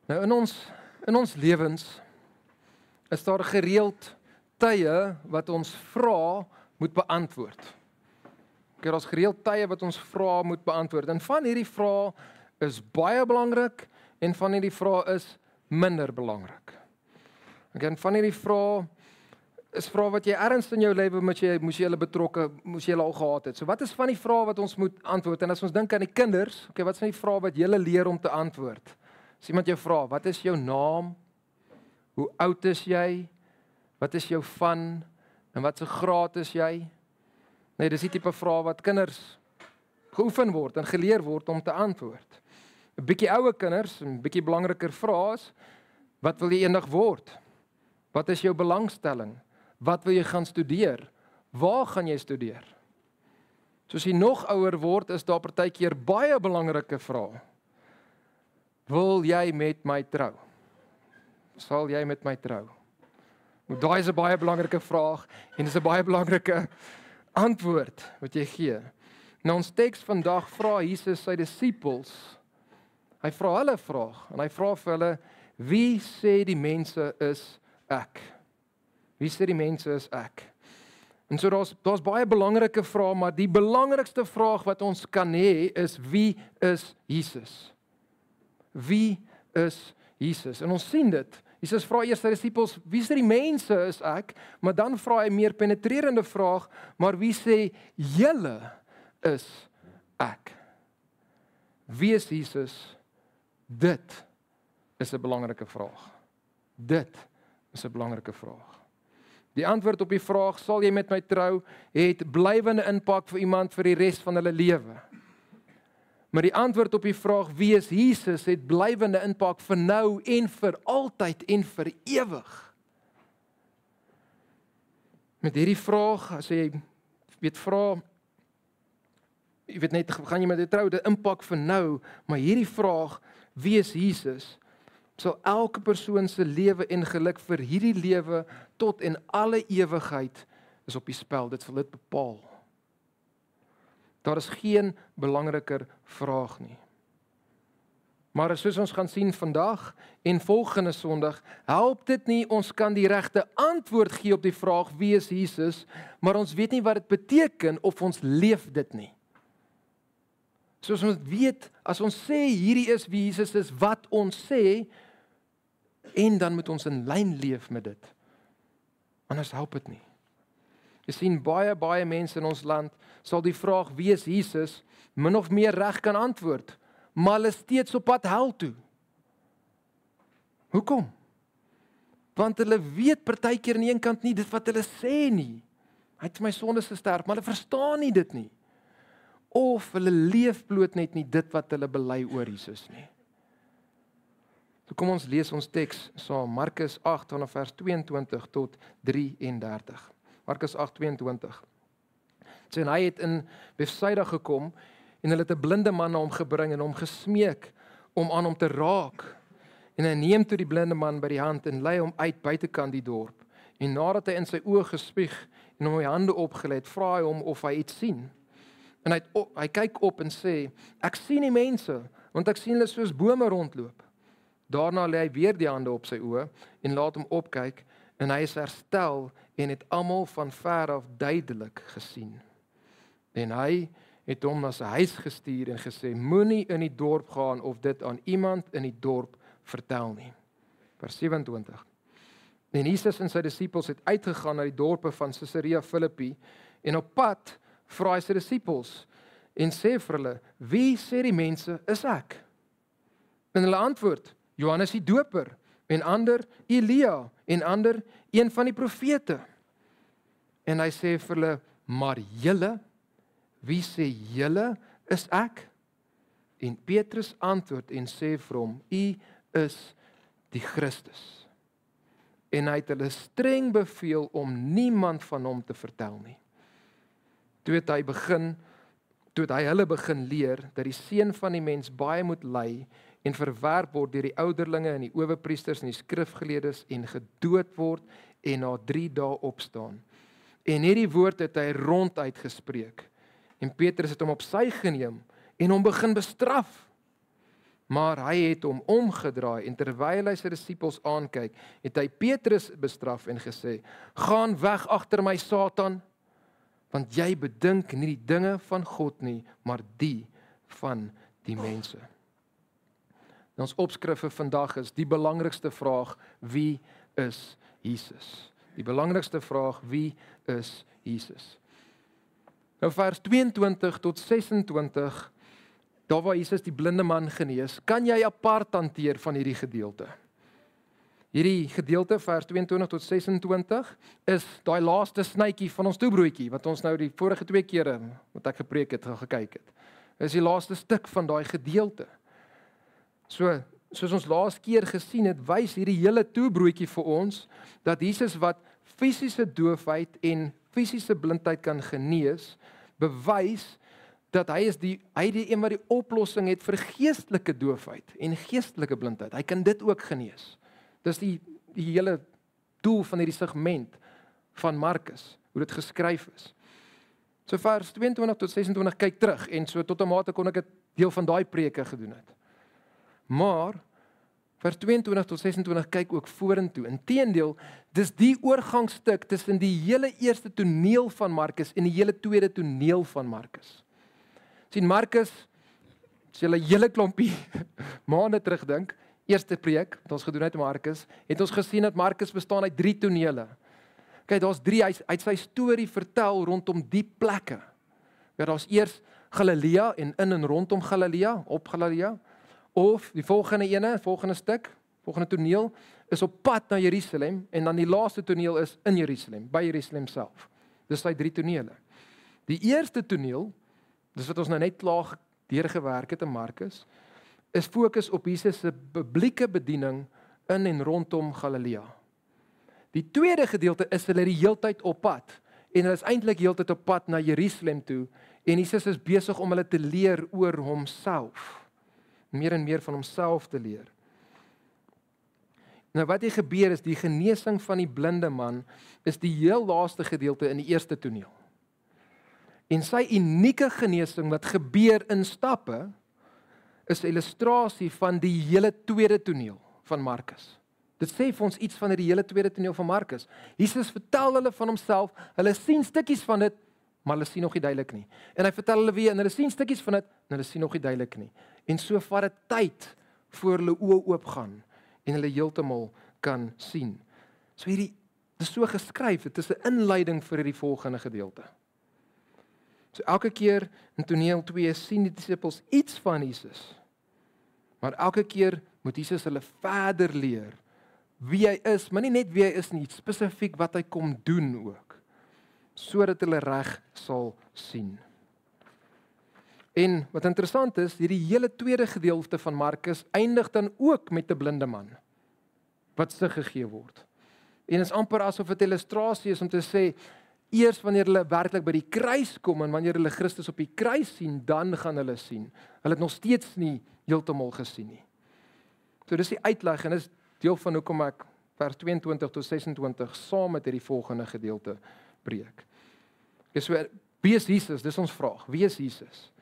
Nou in ons lewens is daar gereeld tye wat ons vra moet beantwoord. Daar's gereeld tye wat ons vra moet beantwoord. En van hierdie vrae is baie belangrik en van hierdie vrae is minder belangrik. En van hierdie vrae is vrae wat jy ergens in jou lewe moes jy hulle betrokke, moes jy hulle al gehad het. So wat is van die vrae wat ons moet antwoord? En as ons dink aan die kinders, wat is van die vrae wat jy leer om te antwoord? As iemand jou vra, wat is jou naam? Hoe oud is jy? Wat is jou van? En wat se graad is jy? Nee, dis die tipe vrae wat kinders geoefen word en geleer word om te antwoord. 'n Bietjie ouer kinders, 'n bietjie belangriker vrae is, wat wil jy eendag word? Wat is jou belangstelling? Wat wil jy gaan studeer? Waar gaan jy studeer? Soos jy nog ouer word, is daar partykeer baie belangrike vrae. Wil jy met my trou? Sal jy met my trou? Daai is 'n baie belangrike vraag en dis 'n baie belangrike antwoord wat jy gee. Nou ons teks vandag vra Jesus sy disippels. Hy vra hulle 'n vraag en hy vra vir hulle: "Wie sê die mense is ek?" Wie sê die mense is ek? En so daar's baie belangrike vrae, maar die belangrikste vraag wat ons kan hê is: wie is Jesus? Wie is Jesus? En ons sien dit. Jesus vra eers sy disippels: "Wie sê die mense is ek?" Maar dan vra hy 'n meer penetrerende vraag: "Maar wie sê julle is ek?" Wie is Jesus? Dit is 'n belangrike vraag. Dit is 'n belangrike vraag. Die antwoord op die vraag: "Sal jy met my trou?" het blywende impak vir iemand vir die res van hulle lewe. Maar die antwoord op die vraag: "Wie is Jesus?" het blywende impak vir nou en vir altyd en vir ewig. Met hierdie vraag, as jy vra, net, gaan jy met die trou, dit impak vir nou, maar hierdie vraag: "Wie is Jesus?" sal elke persoon se lewe en geluk vir hierdie lewe tot en alle ewigheid is op die spel. Dit sal dit bepaal. Daar is geen belangriker vraag nie. Maar soos ons gaan sien vandag en volgende Sondag, help dit nie ons kan die regte antwoord gee op die vraag: wie is Jesus, maar ons weet nie wat dit beteken of ons leef dit nie. Soos ons weet, as ons sê hierdie is wie Jesus is, wat ons sê, en dan moet ons in lyn leef met dit. Anders help dit nie. Jy sien baie mense in ons land sal die vraag: wie is Jesus, min of meer reg kan antwoord, maar hulle is steeds op pad hel toe. Hoekom? Want hulle weet partykeer aan die een kant nie dit wat hulle sê nie. Hy het vir my sondes gesterf, maar hulle verstaan nie dit nie. Of hulle leef bloot net nie dit wat hulle bely oor Jesus nie. So kom ons lees ons teks saam, Markus 8 vanaf vers 22 tot 33. Markus 8:22. Sê hy het in Bethsaida gekom en hulle het 'n blinde man na hom gebring en hom gesmeek om aan hom te raak. En hy neem toe die blinde man by die hand en lei hom uit buitekant die dorp. En nadat hy in sy oë gespieg en hom die hande opgelê het, vra hy hom of hy iets sien. En hy kyk op en sê: "Ek sien die mense, want ek sien hulle soos bome rondloop." Daarna lê hy weer die hande op sy oë en laat hom opkyk, en hy is herstel en het almal van ver af duidelik gesien. En hy het hom na sy huis gestuur en gesê: "Moenie in die dorp gaan of dit aan iemand in die dorp vertel nie." Vers 27. En Jesus en sy disippels het uitgegaan na die dorpe van Caesarea Philippi, en op pad vra hy sy disippels en sê vir hulle: "Wie sê die mense is ek?" En hulle antwoord: "Johannes die Doper, en ander Elia, en ander een van die profete." En hy sê vir hulle: "Maar julle, wie sê julle is ek?" En Petrus antwoord en sê vir hom: "U is die Christus." En hy het hulle streng beveel om niemand van hom te vertel nie. Toe het hy hulle begin leer dat die seun van die mens baie moet ly en verwerp word deur die ouderlinge en die owerpriesters en die skrifgeleerdes en gedood word en na 3 dae opstaan. En hierdie woord het hy ronduit gespreek. En Petrus het hom op sy geneem en hom begin bestraf. Maar hy het hom omgedraai en terwyl hy sy disippels aankyk, het hy Petrus bestraf en gesê: "Gaan weg agter my, Satan, want jy bedink nie die dinge van God nie, maar die van die mense." Ons opskrif vir vandag is die belangrikste vraag: wie is Jesus? Die belangrikste vraag: wie is Jesus? Nou vers 22 tot 26, daar waar Jesus die blinde man genees, kan jy apart hanteer van hierdie gedeelte. Hierdie gedeelte, vers 22 tot 26, is daai laaste snytjie van ons toebroodjie, wat ons nou die vorige 2 kere, wat ek gepreek het, gekyk het. Is die laaste stuk van daai gedeelte. Soos ons laas keer gesien het, wys hierdie hele toebroodjie vir ons, dat Jesus wat fisiese doofheid en fisiese blindheid kan genees, bewys dat hy die een wat die oplossing het vir geestelike doofheid en geestelike blindheid. Hy kan dit ook genees. Dis die hele doel van hierdie segment van Markus, hoe dit geskryf is. So vers 22 tot 26 kyk terug en so tot 'n mate kon ek dit deel van daai preke gedoen het. Maar vers 22 tot 26 kyk ook vorentoe. Inteendeel, dis die oorgangstuk tussen die hele eerste toneel van Markus en die hele tweede toneel van Markus. Sien Markus, as jy 'n hele klompie maande terugdink, eerste preek wat ons gedoen het met Markus, het ons gesien dat Markus bestaan uit 3 tonele. Kyk, daar's 3, hy het sy storie vertel rondom die plekke. Ja, daar's eers Galilea en in en rondom Galilea, op Galilea. Of die volgende stuk, volgende toneel, is op pad na Jerusalem, en dan die laaste toneel is in Jerusalem, by Jerusalem self. Dis sy 3 tonele. Die eerste toneel, dis wat ons nou net klaar deurgewerk het in Markus, is fokus op Jesus se publieke bediening in en rondom Galilea. Die tweede gedeelte is hulle die heeltyd op pad, en hulle is eintlik heeltyd op pad na Jerusalem toe, en Jesus is besig om hulle te leer oor homself. Meer en meer van homself te leer. Nou wat hier gebeur is, die genesing van die blinde man is die heel laaste gedeelte in die eerste toneel. En sy unieke genesing wat gebeur in stappe, is 'n illustrasie van die hele tweede toneel van Markus. Dit sê vir ons iets van die hele tweede toneel van Markus. Jesus vertel hulle van homself, hulle sien stukkies van dit, maar hulle sien nog nie duidelik nie. En hy vertel hulle weer, en hulle sien stukkies van dit, en hulle sien nog nie duidelik nie. En so vat dit tyd voor hulle oë oopgaan en hulle heeltemal kan sien. So dit is so geskryf, dit is 'n inleiding vir die volgende gedeelte. So elke keer in toneel 2 sien die disippels iets van Jesus. Maar elke keer moet Jesus hulle verder leer wie hy is, maar nie net wie hy is nie, spesifiek wat hy kom doen ook, sodat hulle reg sal sien. En wat interessant is, hierdie hele tweede gedeelte van Markus eindig dan ook met 'n blinde man wat sig gegee word. En is amper asof dit 'n illustrasie is om te sê, eers wanneer hulle werklik by die kruis kom en wanneer hulle Christus op die kruis sien, dan gaan hulle sien. Hulle het nog steeds nie heeltemal gesien nie. So dis die uitleg en is deel van hoekom ek vers 22 tot 26 saam met hierdie volgende gedeelte preek. So, wie is Jesus? Dis ons vraag. Wie is Jesus?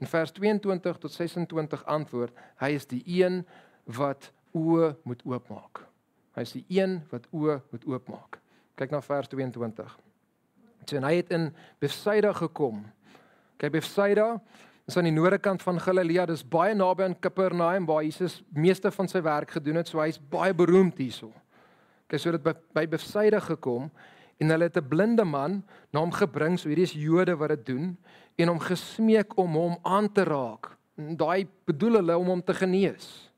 In vers 22 tot 26 antwoord, hy is die een wat oë moet oopmaak. Hy is die een wat oë moet oopmaak. Kyk na vers 22. So, en hy het in Bethsaida gekom. Kyk, Bethsaida is aan die noorde kant van Galilea, dis baie naby aan Kapernaum waar Jesus meeste van sy werk gedoen het, so hy's baie beroemd hierso. Kyk, so het by Bethsaida gekom en hulle het 'n blinde man na hom gebring, so hierdie is Jode wat dit doen, en hom gesmeek om hom aan te raak. En daai bedoel hulle om hom te genees.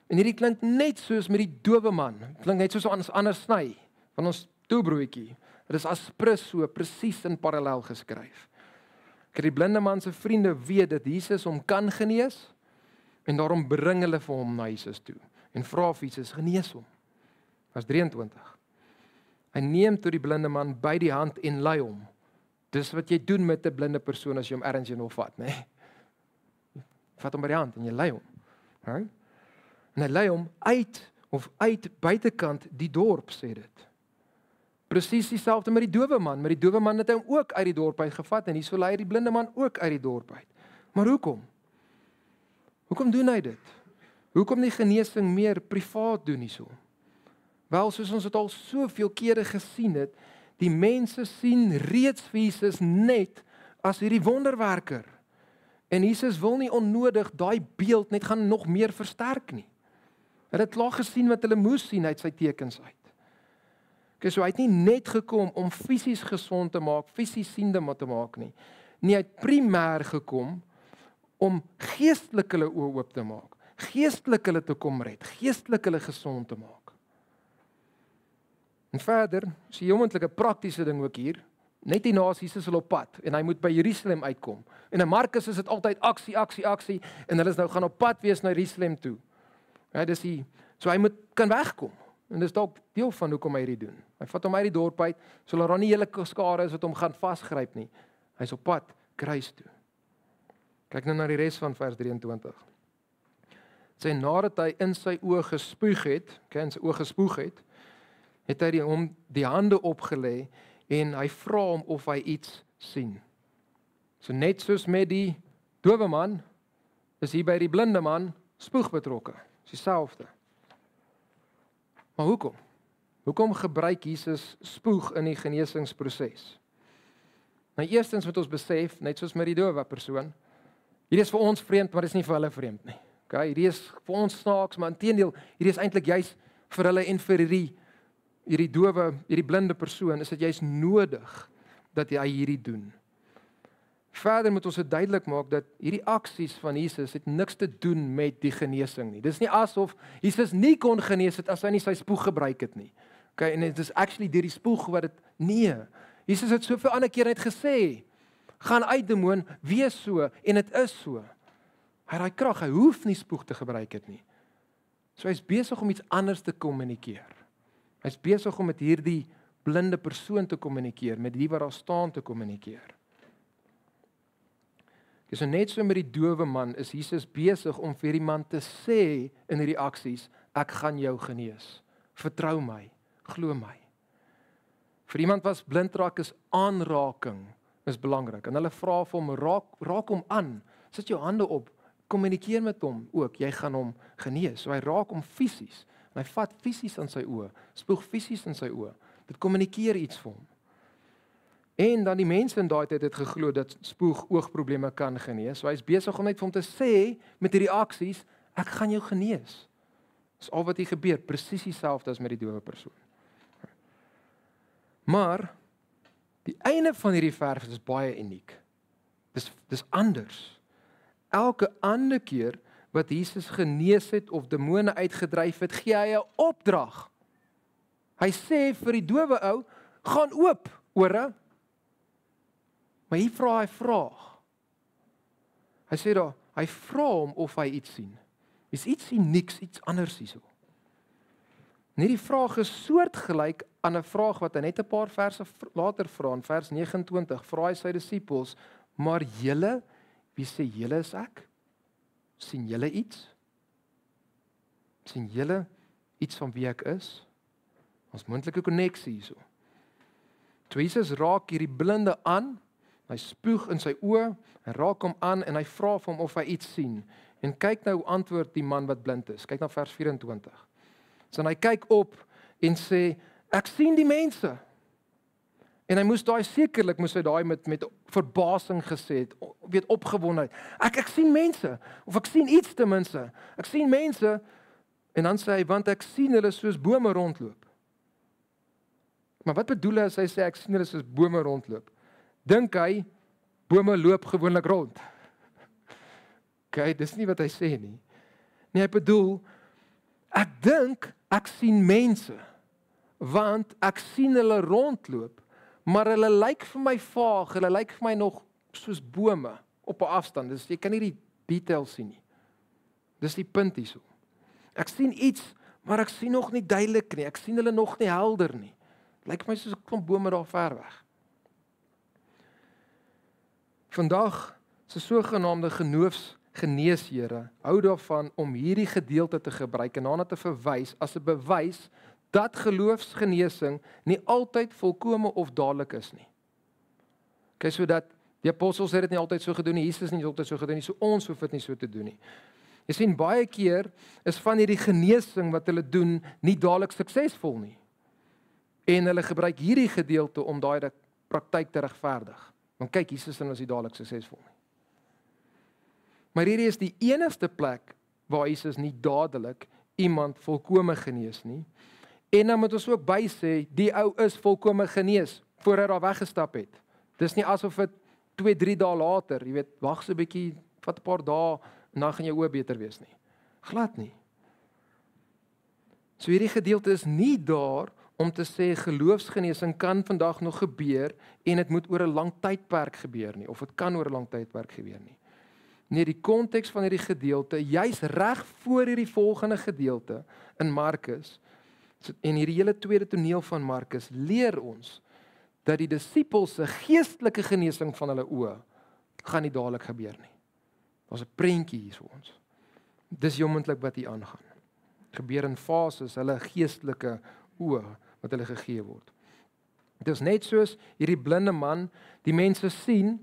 En hierdie klink net soos met die dowe man. Klink net soos ons ander sny van ons toebroodjie. Dit is aspres so presies in parallel geskryf. Kyk, die blinde man se vriende weet dat Jesus hom kan genees en daarom bring hulle vir hom na Jesus toe en vra of Jesus genees hom. Vers 23. Hy neem toe die blinde man by die hand en lei hom. Dis wat jy doen met 'n blinde persoon as jy hom ergens wil vat, né? Nee? Vat hom by die hand en jy lei hom. En hy lei hom uit buitekant die dorp, sê dit. Presies dieselfde met die dowe man. Met die dowe man het hy hom ook uit die dorp uit gevat en hierso lei die blinde man ook uit die dorp uit. Maar hoekom? Hoekom doen hy dit? Hoekom nie genesing meer privaat doen hierso? Wel, soos ons dit al soveel kere gesien het, die mense sien reeds vir Jesus net as hierdie wonderwerker. En Jesus wil nie onnodig daai beeld net gaan nog meer versterk nie. Hulle het klaar gesien wat hulle moes sien uit sy tekens uit. Okay, so hy het nie net gekom om fisies gesond te maak, fisies siende te maak nie. Nie, hy het primêr gekom om geestelik hulle oë oop te maak, geestelik hulle te kom red, geestelik hulle gesond te maak. En verder, is die oomtelike praktiese ding ook hier, net hierna is Jesus op pad, en hy moet by Jerusalem uitkom. En in Markus is dit altyd aksie, aksie, aksie, en hulle is nou gaan op pad wees na Jerusalem toe. Ja, so hy moet kan wegkom, en dis dalk deel van hoekom hy dit doen. Hy vat hom uit die dorp uit, sodat daar nie hele skare is wat hom gaan vasgryp nie. Hy's op pad kruis toe. Kyk nou na die res van vers 23. Sy nadat hy in sy oë gespoeg het, het hy hom die hande opgelê en hy vra hom of hy iets sien. So net soos met die dowe man, is hier by die blinde man spoeg betrokke. Dis dieselfde. Maar hoekom? Hoekom gebruik Jesus spoeg in die genesingsproses? Nou eerstens moet ons besef, net soos met die dowe persoon, hierdie is vir ons vreemd, maar dit is nie vir hulle vreemd nie. Okay, hierdie is vir ons snaaks, maar inteendeel, hierdie is eintlik juis vir hulle en vir hierdie dowe, hierdie blinde persoon, is dit juis nodig dat hy hierdie doen. Verder moet ons dit duidelik maak dat hierdie aksies van Jesus het niks te doen met die genesing nie. Dis nie asof Jesus nie kon genees het as hy nie sy spoeg gebruik het nie. Okay, en dit is actually deur die spoeg wat dit nee. Jesus het soveel ander keer net gesê, gaan uit demoon, wees so en dit is so. Hy het daai krag, hy hoef nie spoeg te gebruik het nie. So hy's besig om iets anders te kommunikeer. Hy's besig om met hierdie blinde persoon te kommunikeer, met die wat daar staan te kommunikeer. So net so met die dowe man is Jesus besig om vir die man te sê in hierdie aksies, ek gaan jou genees. Vertrou my, glo my. Vir iemand wat blind raak is aanraking is belangrik. En hulle vra vir hom, raak hom aan, sit jou hande op, kommunikeer met hom ook, jy gaan hom genees. So hy raak hom fisies, en hy vat fisies aan sy oë, spoeg fisies in sy oë. Dit kommunikeer iets vir hom. En dan die mense in daai tyd het geglo dat spoeg oogprobleme kan genees. So hy is besig om net vir hom te sê met hierdie aksies, ek gaan jou genees. Dis al wat hier gebeur, presies dieselfde as met die dowe persoon. Maar die einde van hierdie vers is baie uniek. Dis anders. Elke ander keer wat Jesus genees het of demone uitgedryf het, gee hy 'n opdrag. Hy sê vir die dowe ou, gaan oop, ore. Maar hier vra hy vraag. Hy sê daar, hy vra hom of hy iets sien. Is iets unieks, iets anders hierso. Net die vraag is soortgelyk aan 'n vraag wat hy net 'n paar verse later vra, in vers 29, vra hy sy disippels, maar julle, wie sê julle is ek? Sien julle iets? Sien julle iets van wie ek is? Ons moontlike koneksie hierso. Toe Jesus raak hierdie blinde aan, hy spoeg in sy oë, hy raak hom aan en hy vra vir hom of hy iets sien. En kyk nou hoe antwoord die man wat blind is. Kyk na vers 24. So hy kyk op en sê, ek sien die mense. En hy moes daai met verbasing gesê het, weet opgewondenheid. Ek sien mense, of ek sien iets ten minste. Ek sien mense, en dan sê hy, want ek sien hulle soos bome rondloop. Maar wat bedoel hy as hy sê, ek sien hulle soos bome rondloop? Dink hy, bome loop gewoonlik rond. Okay, dis nie wat hy sê nie. Nee, hy bedoel, ek dink, ek sien mense, want ek sien hulle rondloop, maar hulle lyk vir my vaag, hulle lyk vir my nog soos bome op 'n afstand. Dus jy kan nie die details sien nie. Dis die punt hierso. Ek sien iets, maar ek sien nog nie duidelik nie. Ek sien hulle nog nie helder nie. Lyk vir my soos 'n klomp bome daar ver weg. Vandag se sogenaamde geneeshere hou daarvan om hierdie gedeelte te gebruik en daarna te verwys as 'n bewys dat geloofsgenesing nie altyd volkome of dadelik is nie. Okay, so dat die apostels het dit nie altyd so gedoen nie, Jesus het nie altyd so gedoen nie, so ons hoef dit nie so te doen nie. Jy sien, baie keer is van hierdie genesing wat hulle doen nie dadelik suksesvol nie. En hulle gebruik hierdie gedeelte om daai praktyk te regverdig. Want kyk, Jesus was nie dadelik suksesvol nie. Maar hierdie is die enigste plek waar Jesus nie dadelik iemand volkome genees nie. En dan moet ons ook by sê, die ou is volkome genees voor hy daar weggestap het. Dis nie asof dit 2-3 dae later, jy weet, wag so 'n bietjie, vat 'n paar dae en dan gaan jou oë beter wees nie. Glad nie. So hierdie gedeelte is nie daar om te sê geloofsgenesing kan vandag nog gebeur en dit moet oor 'n lang tydperk gebeur nie, of dit kan oor 'n lang tydperk gebeur nie. Nee, die konteks van hierdie gedeelte, juis reg voor hierdie volgende gedeelte in Markus, en hierdie hele tweede toneel van Markus, leer ons dat die disippels se geestelike genesing van hulle oë gaan nie dadelik gebeur nie. Daar's 'n prentjie hier vir ons. Dis jomentlik wat hier aangaan. Gebeur in fases, hulle geestelike oë wat hulle gegee word. Dit is net soos hierdie blinde man, die mense sien,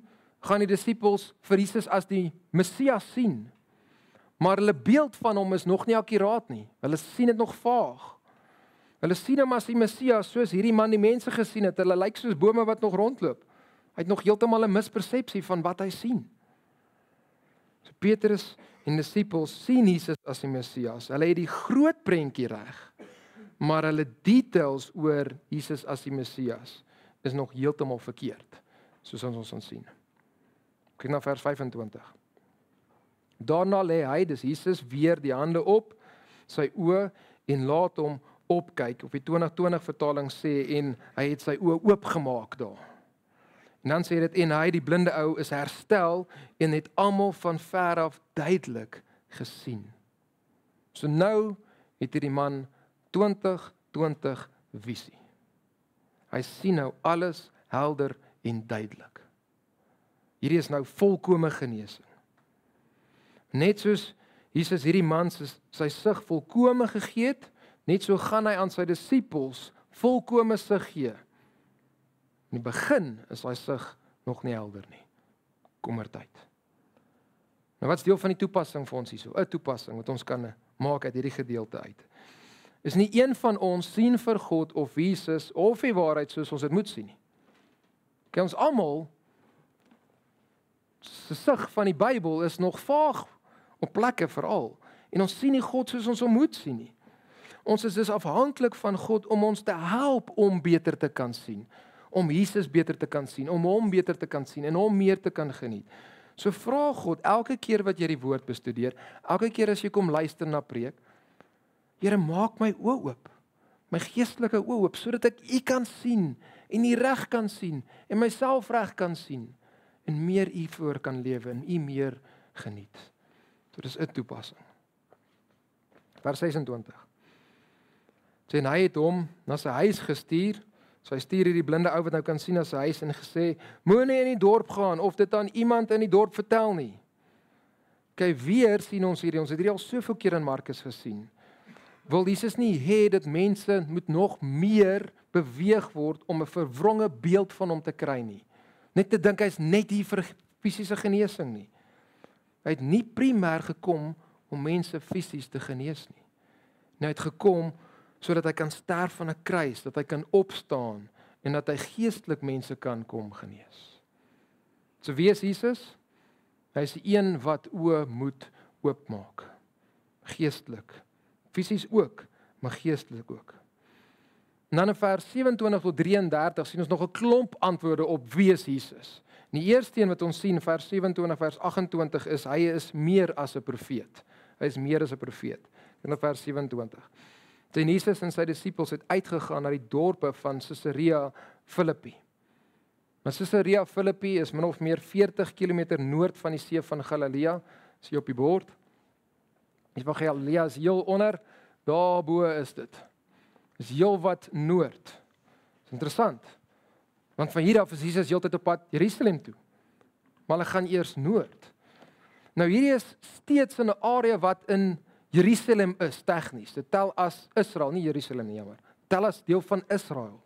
gaan die disippels vir Jesus as die Messias sien. Maar hulle beeld van hom is nog nie akkuraat nie. Hulle sien dit nog vaag. Hulle sien hom as die Messias soos hierdie man die mense gesien het. Hulle lyk soos bome wat nog rondloop. Hy het nog heeltemal 'n mispersepsie van wat hy sien. So Petrus en disippels sien Jesus as die Messias. Hulle het die groot prentjie reg, maar hulle details oor Jesus as die Messias is nog heeltemal verkeerd, soos ons kan sien. Kyk na vers 25. Daarna lê hy, dis Jesus, weer die hande op sy oë en laat hom opkyk. Op die 2020 vertaling sê en hy het sy oë oopgemaak daar. En dan sê dit en hy, die blinde ou, is herstel en het almal van ver af duidelik gesien. So nou het hierdie man 2020 visie. Hy sien nou alles helder en duidelik. Hierdie is nou volkome genesing. Net soos Jesus hierdie man sy sig volkome gegee het, net so gaan hy aan sy disippels volkome sig gee. In die begin is hy sig nog nie helder nie. Kommertyd. Nou wat is deel van die toepassing vir ons hierso? 'n Toepassing wat ons kan maak uit hierdie gedeelte uit. Is nie een van ons sien vir God of Jesus of die waarheid soos ons dit moet sien nie. Kyk, ons almal se sig van die Bybel is nog vaag op plekke veral. En ons sien nie God soos ons hom moet sien nie. Ons is dus afhanklik van God om ons te help om beter te kan sien. Om Jesus beter te kan sien, om hom beter te kan sien en hom meer te kan geniet. So vra God elke keer wat jy die woord bestudeer, elke keer as jy kom luister na preek, Here, maak my oë oop, my geestelike oë oop, sodat ek U kan sien en U reg kan sien en myself reg kan sien en meer U voor kan lewe en U meer geniet. So dis 'n toepassing. Vers 26. Sê hy het hom na sy huis gestuur. So hy stuur hierdie blinde ou wat nou kan sien na sy huis en gesê, moenie in die dorp gaan of dit aan iemand in die dorp vertel nie. Kyk, weer sien ons hierdie, ons het hierdie al soveel keer in Markus gesien. Wil Jesus nie hê dat mense moet nog meer beweeg word om 'n verwronge beeld van hom te kry nie. Net te dink hy's net hier vir fisiese genesing nie. Hy het nie primêr gekom om mense fisies te genees nie. Hy het gekom sodat hy kan sterf aan 'n kruis, dat hy kan opstaan en dat hy geestelik mense kan kom genees. So wie is Jesus? Hy is die een wat oë moet oopmaak. Geestelik. Fisies ook, maar geestelik ook. En dan in vers 27 tot 33 sien ons nog 'n klomp antwoorde op wie is Jesus. Die eerste een wat ons sien, vers 27, vers 28 is, hy is meer as 'n profeet. Hy is meer as 'n profeet. In vers 27. Toe Jesus en sy disippels het uitgegaan na die dorpe van Caesarea Philippi. Maar Caesarea Philippi is min of meer 40 km noord van die see van Galilea, is hier op die bord. Die van Galilea is heel onder, daarbo is dit. Is heel wat noord. Is interessant. Want van hier af is Jesus heeltyd op pad Jerusalem toe. Maar hulle gaan eers noord. Nou hierdie is steeds in 'n area wat in Jerusalem is tegnies. Dit tel as Israel, nie Jerusalem nie, jammer. Tel as deel van Israel.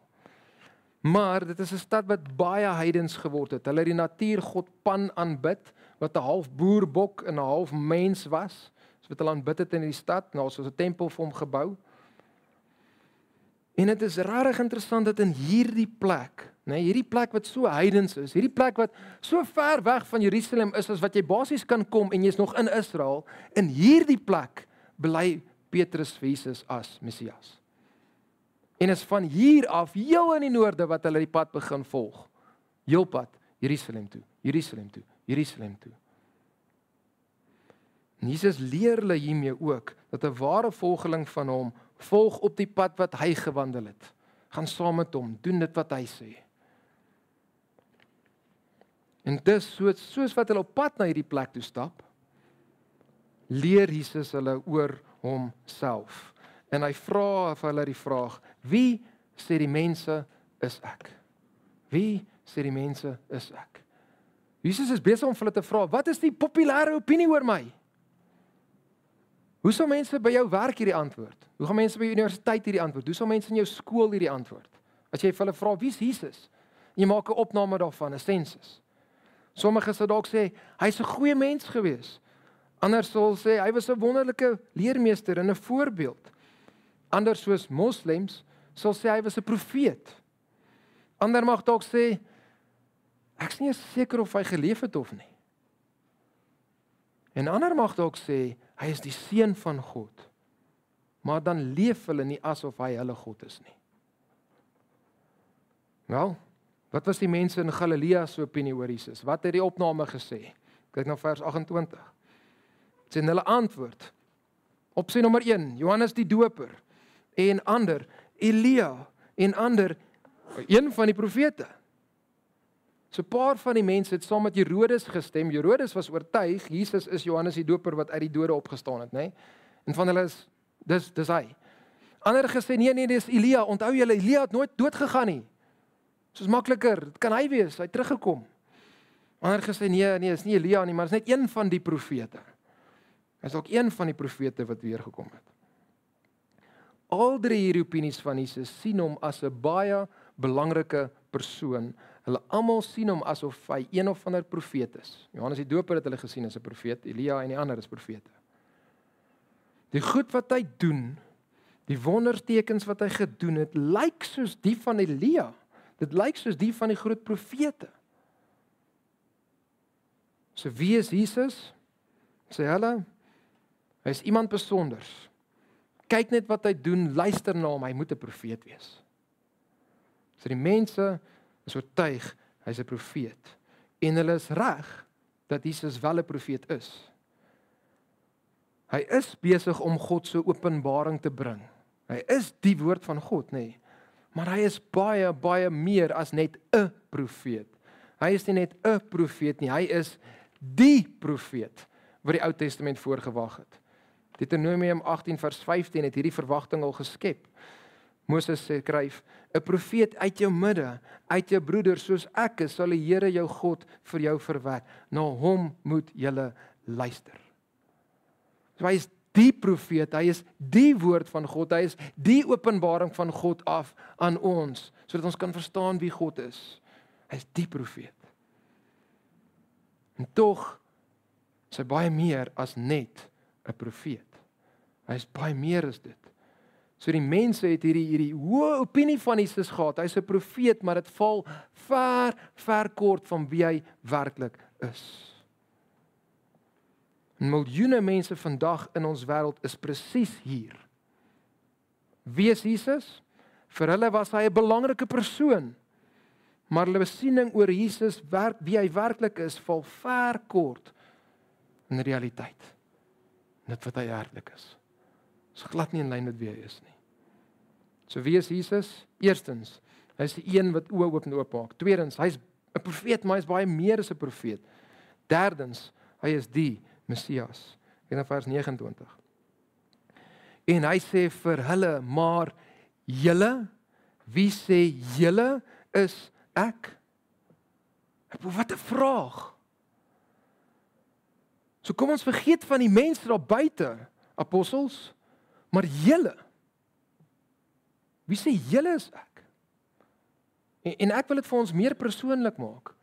Maar dit is 'n stad wat baie heidens geword het. Hulle het die natuurgod Pan aanbid wat 'n half boerbok en 'n half mens was. wat hulle aanbid het in die stad, nou soos 'n tempel vir hom gebou. En dit is regtig interessant dat in hierdie plek, hierdie plek wat so heidens is, hierdie plek wat so ver weg van Jerusalem is as wat jy basies kan kom en jy's nog in Israel, in hierdie plek bely Petrus vir Jesus as Messias. En is van hier af heel in die noorde wat hulle die pad begin volg. Heel pad Jerusalem toe, Jerusalem toe, Jerusalem toe. En Jesus leer hulle hiermee ook dat 'n ware volgeling van hom volg op die pad wat hy gewandel het. Gaan saam met hom, doen dit wat hy sê. En dis soos wat hulle op pad na hierdie plek toe stap, leer Jesus hulle oor homself. En hy vra vir hulle die vraag: wie sê die mense is ek? Wie sê die mense is ek? Jesus is besig om vir hulle te vra, wat is die populêre opinie oor my? Hoe sal mense by jou werk hierdie antwoord? Hoe gaan mense by jou universiteit hierdie antwoord? Hoe sal mense in jou skool hierdie antwoord? As jy vir hulle vra, wie is Jesus? En jy maak 'n opname daarvan, 'n sensus. Sommige sal dalk sê, hy's 'n goeie mens gewees. Ander sal sê, hy was 'n wonderlike leermeester en 'n voorbeeld. Ander soos moslems sal sê, hy was 'n profeet. Ander mag dalk sê, ek is nie seker of hy geleef het of nie. En ander mag dalk sê, hy is die seun van God. Maar dan leef hulle nie asof hy hulle God is nie. Wel, wat was die mense in Galilea se opinie oor Jesus? Wat het die opname gesê? Kyk na vers 28. Dit is hulle antwoord. Opsie nommer 1, Johannes die Doper. En ander, Elia. En ander, een van die profete. So 'n paar van die mense het saam met Herodes gestem. Herodes was oortuig, Jesus is Johannes die Doper wat uit die dode opgestaan het, nê? En van hulle is, dis hy. Ander gesê, nee, dis Elia. Onthou julle, Elia het nooit dood gegaan nie. Soos makliker, dit kan hy wees, hy het teruggekom. Ander gesê, nee, is nie Elia nie, maar is net een van die profete. Hy is ook een van die profete wat weer gekom het. Al drie hierdie opinies van Jesus sien hom as 'n baie belangrike persoon. Hulle almal sien hom asof hy een of ander profeet is. Johannes die Doper het hulle gesien as 'n profeet, Elia en die ander is profete. Die goed wat hy doen, die wondertekens wat hy gedoen het, lyk soos die van Elia. Dit lyk soos die van die groot profete. So wie is Jesus? Sê hulle, hy is iemand besonders. Kyk net wat hy doen, luister na hom, hy moet 'n profeet wees. So die mense is oortuig, hy's 'n profeet. En hulle is reg dat Jesus wel 'n profeet is. Hy is besig om God se openbaring te bring. Hy is die woord van God, nê. Maar hy is baie meer as net 'n profeet. Hy is nie net 'n profeet nie, hy is die profeet wat die Ou Testament voorgewag het. Deuteronomium 18 vers 15 het hierdie verwagting al geskep. Moses skryf, 'n profeet uit jou midde, uit jou broeder soos ek is, sal die Here jou God vir jou verwek. Na hom moet julle luister. So hy is die profeet, hy is die woord van God, hy is die openbaring van God af aan ons, sodat ons kan verstaan wie God is. Hy is die profeet. En tog is hy baie meer as net 'n profeet. Hy is baie meer as dit. So die mense het hierdie hoë opinie van Jesus gehad. Hy's 'n profeet, maar dit val ver kort van wie hy werklik is. En miljoene mense vandag in ons wêreld is presies hier. Wie is Jesus? Vir hulle was hy 'n belangrike persoon. Maar hulle besiening oor Jesus, wie hy werklik is, val ver kort in realiteit. Dit wat hy werklik is. Is glad nie in lyn met wie hy is nie. So wie is Jesus? Eerstens, hy is die een wat oë oopmaak. Tweedens, hy's 'n profeet, maar hy's baie meer as 'n profeet. Derdens, hy is die Messias. In vers 29. En hy sê vir hulle, maar julle, wie sê julle is ek? Wat 'n vraag. So kom ons vergeet van die mense daar buite, apostels, maar julle. Wie sê julle is ek? En ek wil dit vir ons meer persoonlik maak.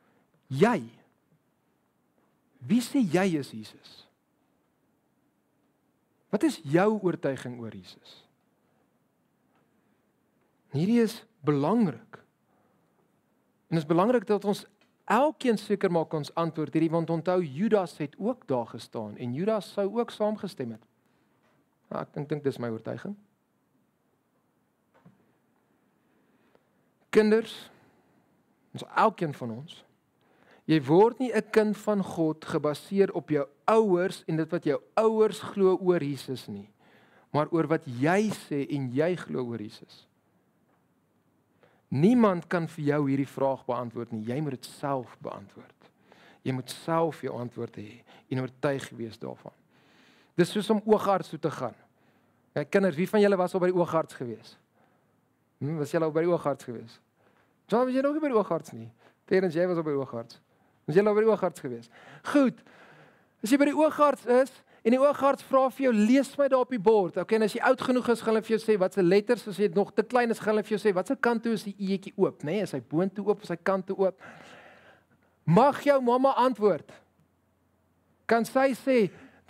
Jy. Wie sê jy is Jesus? Wat is jou oortuiging oor Jesus? Hierdie is belangrik. En dit is belangrik dat ons elkeen seker maak ons antwoord hierdie, want onthou Judas het ook daar gestaan en Judas sou ook saamgestem het. Nou, ek dink dis my oortuiging. Kinders, elkeen van ons, jy word nie 'n kind van God gebaseer op jou ouers en dit wat jou ouers glo oor Jesus nie, maar oor wat jy sê en jy glo oor Jesus. Niemand kan vir jou hierdie vraag beantwoord nie, jy moet dit self beantwoord. Jy moet self jou antwoord hê en oortuig wees daarvan. Dis soos om oogarts toe te gaan. Ja, kinders, wie van julle was al by die oogarts gewees? Was julle al by die oogarts gewees? John, was jy nog nie by die oogarts nie? Terens, jy was al by die oogarts. Was jy al by die oogarts gewees? Goed. As jy by die oogarts is en die oogarts vra vir jou, lees my daar op die bord. Okay, en as jy oud genoeg is, gaan hulle vir jou sê wat se letters, as jy nog te klein is, gaan hulle vir jou sê wat se kant toe is die i'tjie oop, nê? Is hy boontoe oop, is hy kant toe oop? Mag jou mamma antwoord. Kan sy sê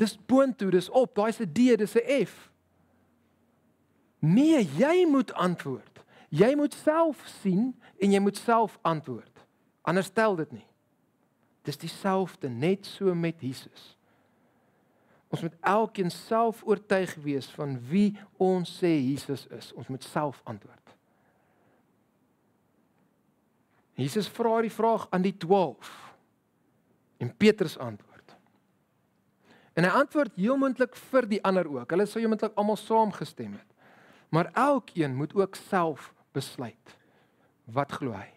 dis boontoe, dis op, daai is 'n D, dis 'n F. Nee, jy moet antwoord. Jy moet self sien en jy moet self antwoord. Anders tel dit nie. Dis dieselfde, net so met Jesus. Ons moet elkeen self oortuig wees van wie ons sê Jesus is. Ons moet self antwoord. Jesus vra die vraag aan die 12 en Petrus antwoord. En hy antwoord heel moontlik vir die ander ook. Hulle sou heel moontlik almal saamgestem het. Maar elkeen moet ook self besluit. Wat glo hy?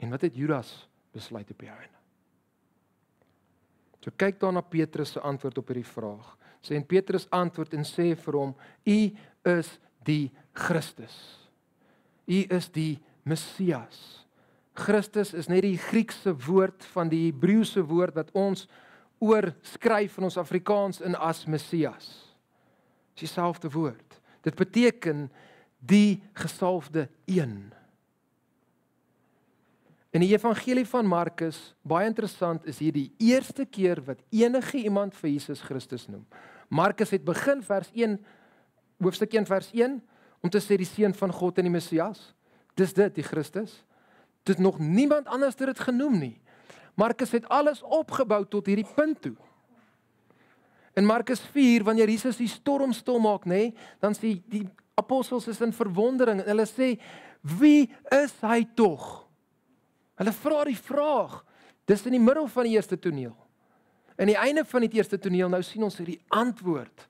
En wat het Judas besluit op die einde? So kyk dan na Petrus se antwoord op hierdie vraag. Sê en Petrus antwoord en sê vir hom: U is die Christus. U is die Messias. Christus is net die Griekse woord van die Hebreëse woord wat ons oorskryf in ons Afrikaans in as Messias. Dis dieselfde woord. Dit beteken die gesalfde een. In die evangelie van Markus, baie interessant, is hier die eerste keer wat enige iemand vir Jesus Christus noem. Markus het begin vers 1, hoofstuk 1 vers 1, om te sê die seun van God en die Messias. Dis dit, die Christus. Dit nog niemand anders het dit genoem nie. Markus het alles opgebou tot hierdie punt toe. In Markus 4, wanneer Jesus die storm stil maak, nê, dan sê die apostels is in verwondering en hulle sê, wie is hy tog? Hulle vra die vraag. Dis in die middel van die eerste toneel. In die einde van die eerste toneel, nou sien ons hierdie antwoord.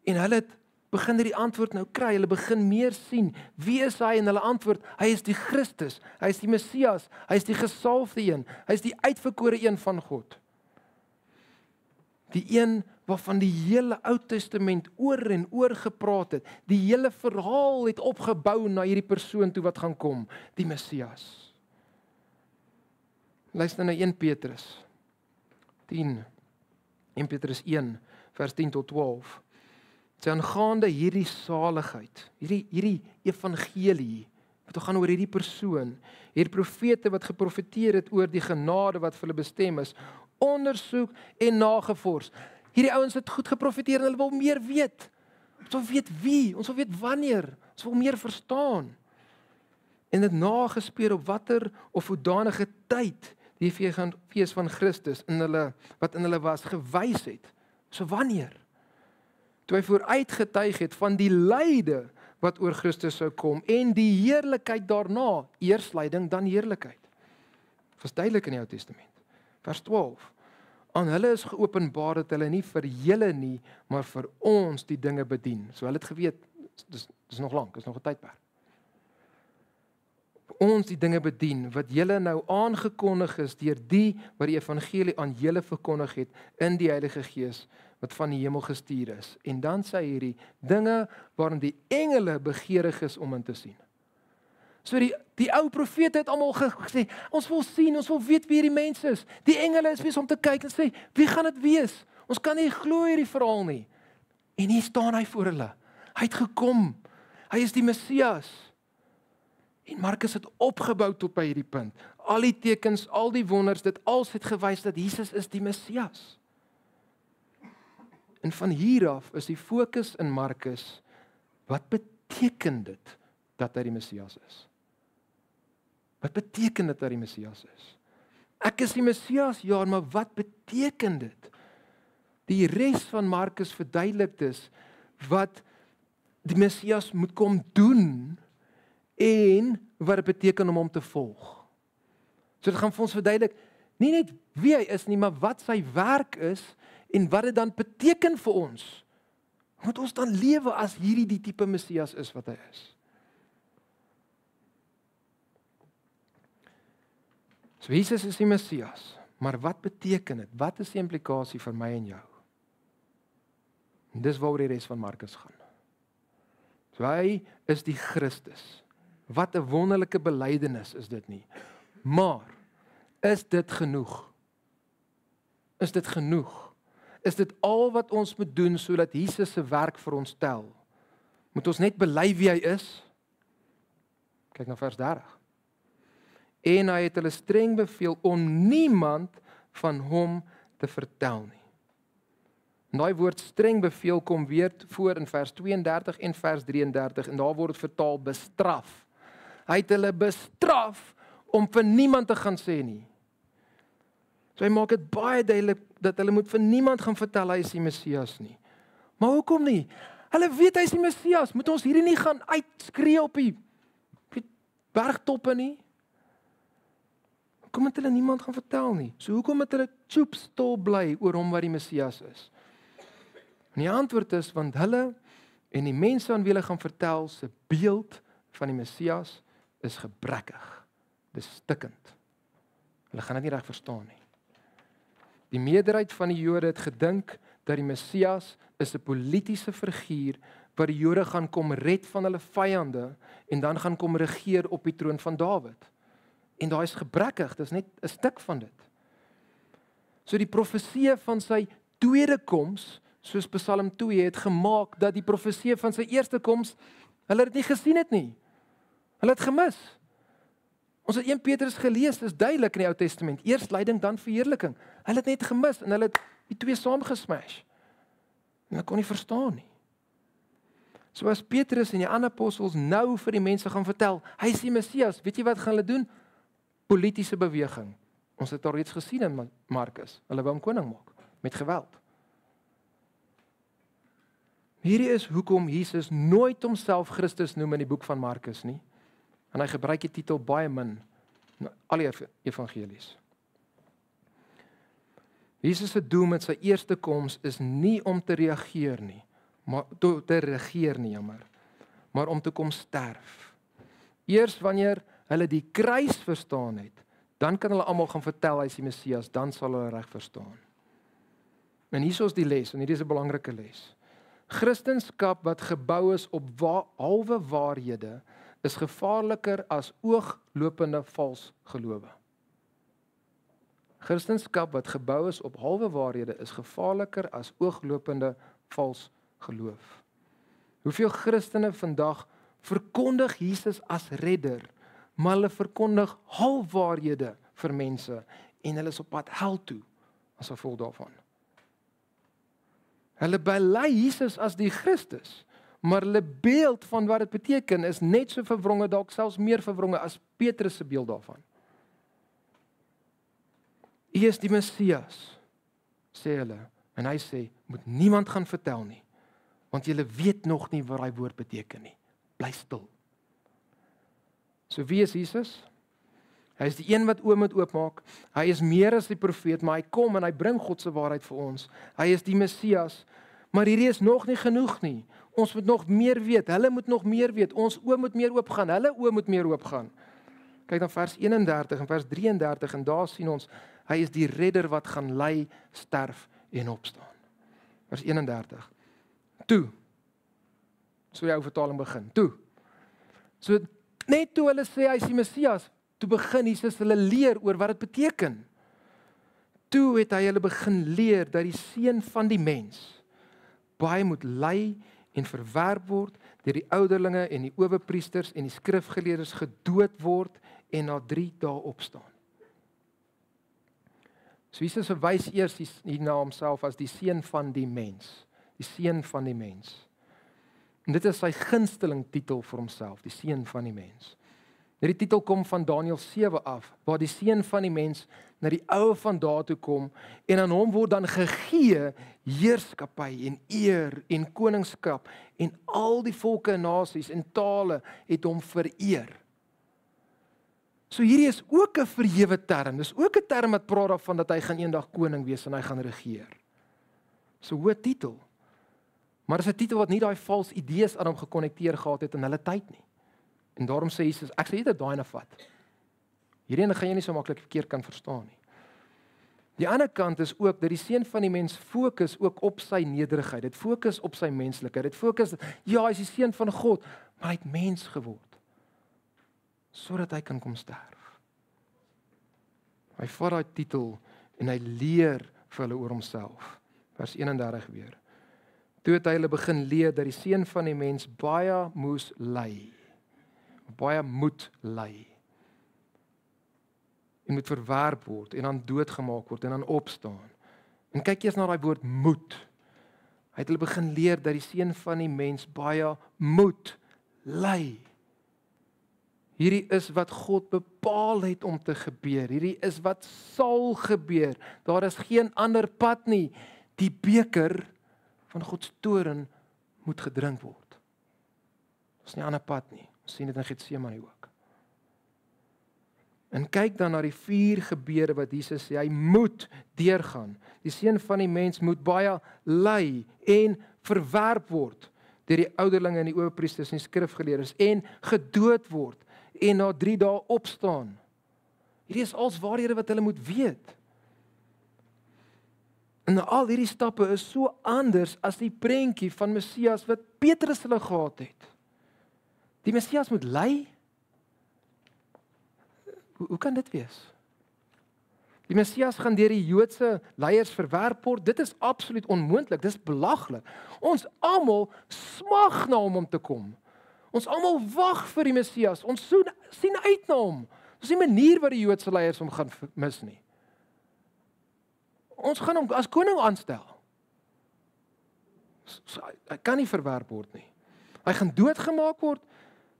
En hulle begin hierdie antwoord nou kry, hulle begin meer sien. Wie is hy? En hulle antwoord, hy is die Christus, hy is die Messias, hy is die gesalfde een, hy is die uitverkore een van God. Die een waarvan die hele Ou Testament oor en oor gepraat het. Die hele verhaal het opgebou na hierdie persoon toe wat gaan kom, die Messias. Luister na 1 Petrus 10, 1 Petrus 1, vers 10 tot 12. Sy aangaande hierdie saligheid, hierdie evangelie, wat gaan oor hierdie persoon, hierdie profete wat geprofeteer het oor die genade wat vir hulle bestem is, ondersoek en nagevors. Hierdie ouens het goed geprofeteer en hulle wil meer weet. Ons wil weet wie, ons wil weet wanneer, ons wil meer verstaan. En dit nagespeur op watter of hoedanige tyd die fees van Christus wat in hulle was gewys het. So wanneer? Toe hy vooruit getuig het van die lyde wat oor Christus sou kom en die heerlikheid daarna, eers lyding dan heerlikheid. Dit was duidelik in die Ou Testament. Vers 12. Aan hulle is geopenbaar dat hulle nie vir julle nie, maar vir ons die dinge bedien. So hulle het geweet, dis nog lank, is nog 'n tydperk. Ons die dinge bedien, wat julle nou aangekondig is deur die wat die evangelie aan julle verkondig het in die Heilige Gees wat van die hemel gestuur is. En dan sê hierdie dinge waarin die engele begeerig is om in te sien. So die ou profete het almal gesê, ons wil sien, ons wil weet wie hierdie mense is. Die engele is besig om te kyk en sê, wie gaan dit wees? Ons kan nie glo hierdie verhaal nie. En hier staan hy voor hulle. Hy het gekom. Hy is die Messias. En Markus het opgebou tot by hierdie punt. Al die tekens, al die wonders, dit alles het gewys dat Jesus is die Messias. En van hier af is die fokus in Markus, wat beteken dit dat hy die Messias is? Wat beteken dit dat hy die Messias is? Ek is die Messias, ja, maar wat beteken dit? Die res van Markus verduidelik dus wat die Messias moet kom doen en wat dit beteken om hom te volg. So dit gaan vir ons verduidelik, nie net wie hy is nie, maar wat sy werk is en wat dit dan beteken vir ons. Moet ons dan lewe as hierdie die tipe Messias is wat hy is? So Jesus is die Messias, maar wat beteken dit? Wat is die implikasie vir my en jou? En dis waaroor die res van Markus gaan. So hy is die Christus. Wat 'n wonderlike belydenis is dit nie. Maar is dit genoeg? Is dit genoeg? Is dit al wat ons moet doen sodat Jesus se werk vir ons tel? Moet ons net bely wie hy is? Kyk na vers 30. En hy het hulle streng beveel om niemand van hom te vertel nie. En daai woord streng beveel kom weer voor in vers 32 en vers 33 en daar word dit vertaal bestraf. Hy het hulle bestraf om vir niemand te gaan sê nie. So hy maak dit baie duidelik dat hulle moet vir niemand gaan vertel hy is die Messias nie. Maar hoekom nie? Hulle weet hy is die Messias. Moet ons hierdie nie gaan uitskree op die bergtoppe nie? Hoekom het hulle niemand gaan vertel nie? So hoekom het hulle stil bly oor hom wat die Messias is? En die antwoord is, want hulle en die mense aan wie hulle gaan vertel, se beeld van die Messias is gebrekkig. Dis stikkend. Hulle gaan dit nie reg verstaan nie. Die meerderheid van die Jode het gedink dat die Messias is 'n politieke figuur wat die Jode gaan kom red van hulle vyande en dan gaan kom regeer op die troon van Dawid. En daai is gebrekkig, dis net 'n stuk van dit. So die profesie van sy tweede koms, soos Psalm 2 het gemaak dat die profesie van sy eerste koms, hulle het dit nie gesien het nie. Hulle het gemis. Ons het 1 Petrus gelees, dis duidelik in die Ou Testament, eers lyding dan verheerliking. Hulle het net gemis en hulle het die twee saamgesmash. En hulle kon nie verstaan nie. So as Petrus en die ander apostels nou vir die mense gaan vertel, hy is die Messias, weet jy wat gaan hulle doen? Politiese beweging. Ons het al reeds gesien in Markus. Hulle wou hom koning maak met geweld. Hierdie is hoekom Jesus nooit homself Christus noem in die boek van Markus nie. En hy gebruik die titel baie min in al die evangelies. Jesus se doel met sy eerste koms is nie om te reageer nie, te regeer nie, maar om te kom sterf. Eers wanneer hulle die kruis verstaan het, dan kan hulle almal gaan vertel hy is die Messias, dan sal hulle reg verstaan. En hier is die les, en hierdie is 'n belangrike les. Christendom wat gebou is op halwe waarhede is gevaarliker as ooglopende vals gelowe. Christendom wat gebou is op halwe waarhede is gevaarliker as ooglopende vals geloof. Hoeveel Christene vandag verkondig Jesus as redder, maar hulle verkondig halfwaarhede vir mense en hulle is op pad hel toe as gevolg daarvan. Hulle bely Jesus as die Christus, maar hulle beeld van wat dit beteken is net so verwronge, dalk selfs meer verwronge as Petrus se beeld daarvan. U is die Messias, sê hulle, en hy sê, moet niemand gaan vertel nie, want julle weet nog nie wat daai woord beteken nie. Bly stil. So wie is Jesus? Hy is die een wat oë moet oopmaak. Hy is meer as die profeet, maar hy kom en hy bring God se waarheid vir ons. Hy is die Messias, maar hierdie is nog nie genoeg nie. Ons moet nog meer weet. Hulle moet nog meer weet. Ons oë moet meer oopgaan. Hulle oë moet meer oopgaan. Kyk dan vers 31 en vers 33 en daar sien ons hy is die redder wat gaan ly, sterf en opstaan. Vers 31. Toe. So jou vertaling begin. Toe. So net toe hulle sê hy is die Messias, toe begin Jesus hulle leer oor wat dit beteken. Toe het hy hulle begin leer dat die seun van die mens baie moet ly en verwerp word, deur die ouderlinge en die owerpriesters en die skrifgeleerdes gedood word en na 3 dae opstaan. So Jesus verwys eers hier na homself as die seun van die mens. die seun van die mens. En dit is sy gunsteling titel vir homself, die seun van die mens. Hierdie titel kom van Daniël 7 af, waar die seun van die mens na die oue van daar toe kom en aan hom word dan gegee heerskappy en eer en koningskap en al die volke en nasies en tale het hom vereer. So hierdie is ook 'n verhewe term. Dis ook 'n term wat praat daarvan dat hy gaan eendag koning wees en hy gaan regeer. So 'n hoë titel. Maar dis 'n titel wat nie daai vals idees aan hom gekonnekteer gehad het in hulle tyd nie. En daarom sê Jesus, ek sê dit daai na vat. Hierdie gaan jy nie so maklik verkeerd kan verstaan nie. Die ander kant is ook dat die seun van die mens fokus ook op sy nederigheid. Dit fokus op sy menslikheid. Dit fokus, ja, hy is die seun van God, maar hy het mens geword sodat hy kan kom sterf. Hy vat daai titel en hy leer vir hulle oor homself. Vers 31 weer. Toe het hy hulle begin leer dat die seun van die mens baie moes ly. Baie moet ly. En moet verwerp word en dan doodgemaak word en dan opstaan. En kyk eers na daai woord moet. Hy het hulle begin leer dat die seun van die mens baie moet ly. Hierdie is wat God bepaal het om te gebeur. Hierdie is wat sal gebeur. Daar is geen ander pad nie. Die beker van God se toorn moet gedrink word. Daar's nie 'n ander pad nie. Ons sien dit in Getsemane ook. En kyk dan na die 4 gebeure wat Jesus sê, hy moet deurgaan. Die seun van die mens moet baie ly en verwerp word deur die ouderlinge en die owerpriesters en die skrifgeleerdes en gedood word en na 3 dae opstaan. Hierdie is als waarhede wat hulle moet weet. En al hierdie stappe is so anders as die prentjie van Messias wat Petrus hulle gehad het. Die Messias moet ly? Hoe kan dit wees? Die Messias gaan deur die Joodse leiers verwerp word. Dit is absoluut onmoontlik. Dis belaglik. Ons almal smag na hom om te kom. Ons almal wag vir die Messias. Ons sien uit na hom. Dis nie 'n manier wat die Joodse leiers hom gaan mis nie. Ons gaan hom as koning aanstel. Hy kan nie verwerp word nie. Hy gaan doodgemaak word.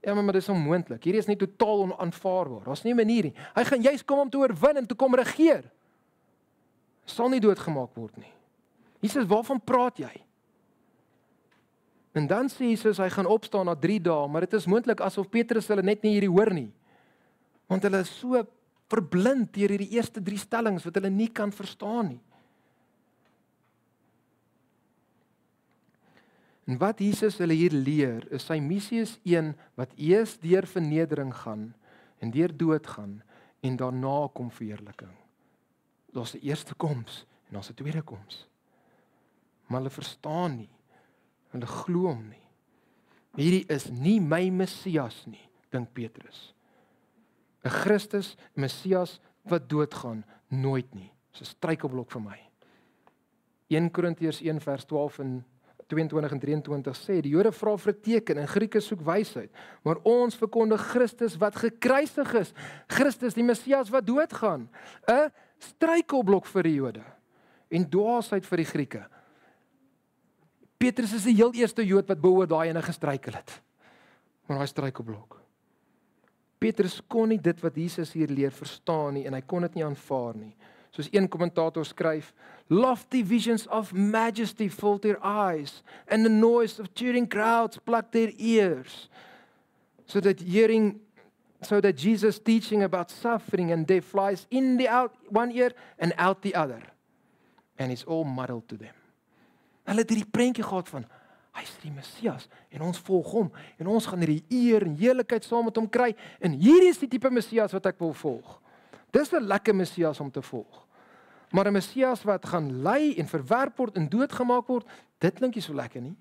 Ja, maar dis onmoontlik. Hierdie is nie totaal onaanvaarbaar. Daar's nie 'n manier nie. Hy gaan juis kom om te oorwin en te kom regeer. Hy sal nie doodgemaak word nie. Jesus, waarvan praat jy? En dan sê Jesus hy gaan opstaan na 3 dae, maar dit is moontlik asof Petrus hulle net nie hierdie hoor nie. Want hulle is so verblind deur hierdie eerste 3 stellings wat hulle nie kan verstaan nie. En wat Jesus hulle hier leer, is sy missie is een wat eers deur vernedering gaan en deur dood gaan en daarna kom verheerliking. Daar's 'n eerste koms en daar's 'n tweede koms. Maar hulle verstaan nie. Hulle glo hom nie. Hierdie is nie my Messias nie, dink Petrus. 'n Christus, 'n Messias wat doodgaan, nooit nie. Dis 'n struikelblok vir my. 1 Korintiërs 1 vers 12 en 22 en 23 sê, die Jode vra vir 'n teken en Grieke soek wysheid, maar ons verkondig Christus wat gekruisig is, Christus die Messias wat doodgaan, 'n struikelblok vir die Jode en dwaasheid vir die Grieke. Petrus is die heel eerste Jood wat behoor daai ene gestruikel het. Maar daai struikelblok. Petrus kon nie dit wat Jesus hier leer verstaan nie en hy kon dit nie aanvaar nie. Soos een kommentator skryf, lofty visions of majesty filled their eyes and the noise of cheering crowds plucked their ears. So that Jesus teaching about suffering and death flies in the out one ear and out the other. And it's all muddled to them. Hulle het hierdie prentjie gehad van, hy is die Messias en ons volg hom en ons gaan hierdie eer en heerlikheid saam met hom kry en hierdie is die tipe Messias wat ek wil volg. Dis 'n lekker Messias om te volg. Maar 'n Messias wat gaan ly en verwerp word en doodgemaak word, dit klink nie so lekker nie.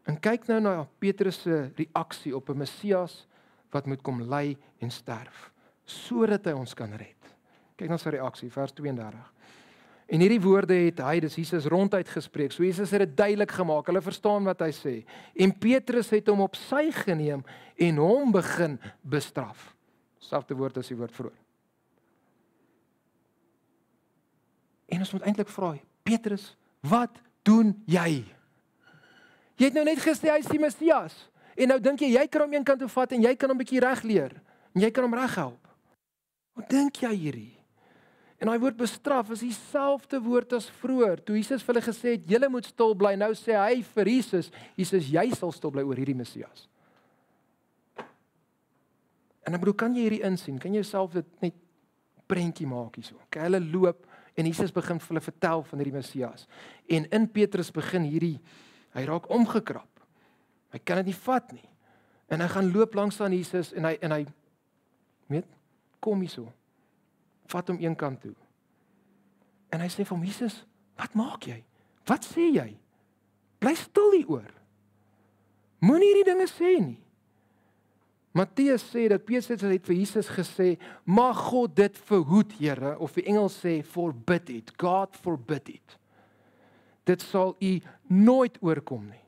En kyk nou na Petrus se reaksie op 'n Messias wat moet kom ly en sterf, sodat hy ons kan red. Kyk na sy reaksie, vers 32. En hierdie woorde het hy, dis Jesus ronduit gespreek. So Jesus het dit duidelik gemaak. Hulle verstaan wat hy sê. En Petrus het hom op sy geneem en hom begin bestraf. Selfde woord as die woord vroeër. En ons moet eintlik vra, Petrus, wat doen jy? Jy het nou net gesê hy is die Messias. En nou dink jy kan hom een kant toe vat en jy kan hom 'n bietjie regleer. En jy kan hom reghelp. Wat dink jy hierdie? En daai woord bestraf is dieselfde woord as vroeër. Toe Jesus vir hulle gesê het, julle moet stil bly. Nou sê hy vir Jesus, jy sal stil bly oor hierdie Messias. En ek bedoel, kan jy hierdie insien? Kan jy jouself dit net prentjie maak hierso? Okay, hulle loop en Jesus begin vir hulle vertel van hierdie Messias. En in Petrus begin hy raak omgekrap. Hy kan dit nie vat nie. En hy gaan loop langs aan Jesus en hy weet, kom hierso. Vat hom een kant toe. En hy sê vir hom, Jesus, wat maak jy? Wat sê jy? Bly stil hieroor. Moenie hierdie dinge sê nie. Matteus sê dat Petrus het vir Jesus gesê, mag God dit verhoed, Here, of die Engels sê, forbid it. God forbid it. Dit sal u nooit oorkom nie.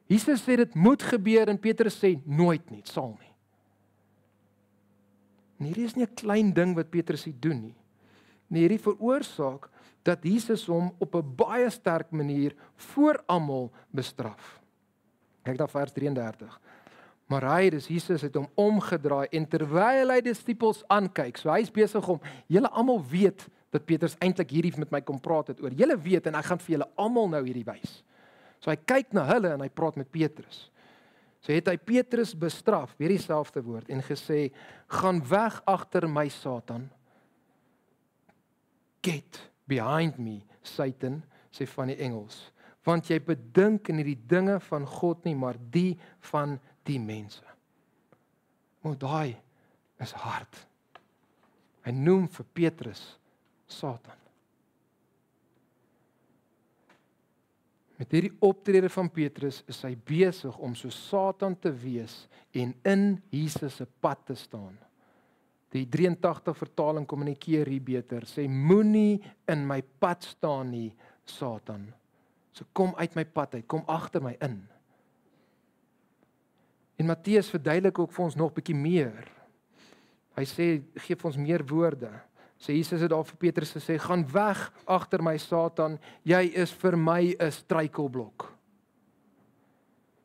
Jesus sê dit moet gebeur en Petrus sê nooit nie, sal nie. En hierdie is nie 'n klein ding wat Petrus hier doen nie. Nee, hierdie veroorsaak dat Jesus hom op 'n baie sterk manier voor almal bestraf. Kyk na vers 33. Maar Jesus het hom omgedraai en terwyl hy die disippels aankyk, so hy's besig om, julle almal weet dat Petrus eintlik hierdie met my kom praat het oor. Julle weet en ek gaan vir julle almal nou hierdie wys. So hy kyk na hulle en hy praat met Petrus. So het hy Petrus bestraf, weer dieselfde woord, en gesê, gaan weg agter my Satan. Get behind me, Satan, sê van die Engels. Want jy bedink in die dinge van God nie, maar die van die mense. Maar daai is hard. Hy noem vir Petrus Satan. Met hierdie optrede van Petrus is hy besig om so Satan te wees en in Jesus se pad te staan. Die 83 vertaling kommunikeer hier beter, sê moenie in my pad staan nie, Satan. So kom uit my pad uit, kom agter my in. En Matteus verduidelik ook vir ons nog bietjie meer. Hy sê, gee vir ons meer woorde. Sê Jesus het daar vir Petrus gesê, gaan weg agter my Satan, jy is vir my 'n struikelblok.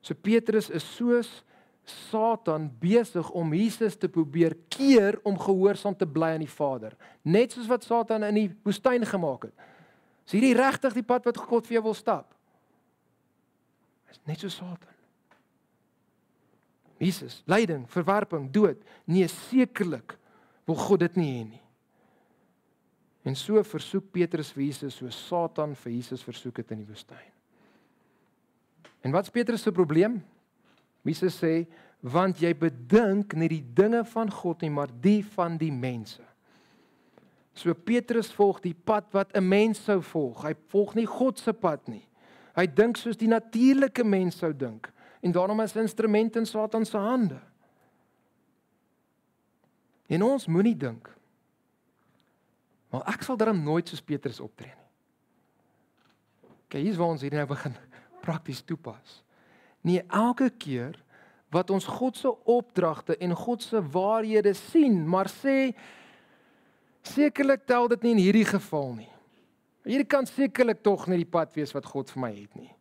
So Petrus is soos Satan besig om Jesus te probeer keer om gehoorsaam te bly aan die Vader. Net soos wat Satan in die woestyn gemaak het. Is hierdie regtig die pad wat God vir jou wil stap? Is net so Satan. Jesus, lyding, verwerping, dood. Nee, sekerlik wil God dit nie hê nie. En so versoek Petrus vir Jesus, so Satan vir Jesus versoek het in die woestyn. En wat is Petrus se probleem? Jesus sê, want jy bedink nie die dinge van God nie, maar die van die mense. So Petrus volg die pad wat 'n mens sou volg. Hy volg nie God se pad nie. Hy dink soos die natuurlike mens sou dink. En daarom is 'n instrument in Satan se hande. En ons moenie dink, maar ek sal darm nooit soos Petrus optree nie. Kyk, hier is waar ons hierdie nou begin prakties toepas. Nee, elke keer wat ons God se opdragte en God se waarhede sien, maar sê, sekerlik tel dit nie in hierdie geval nie. Hierdie kan sekerlik tog nie die pad wees wat God vir my het nie.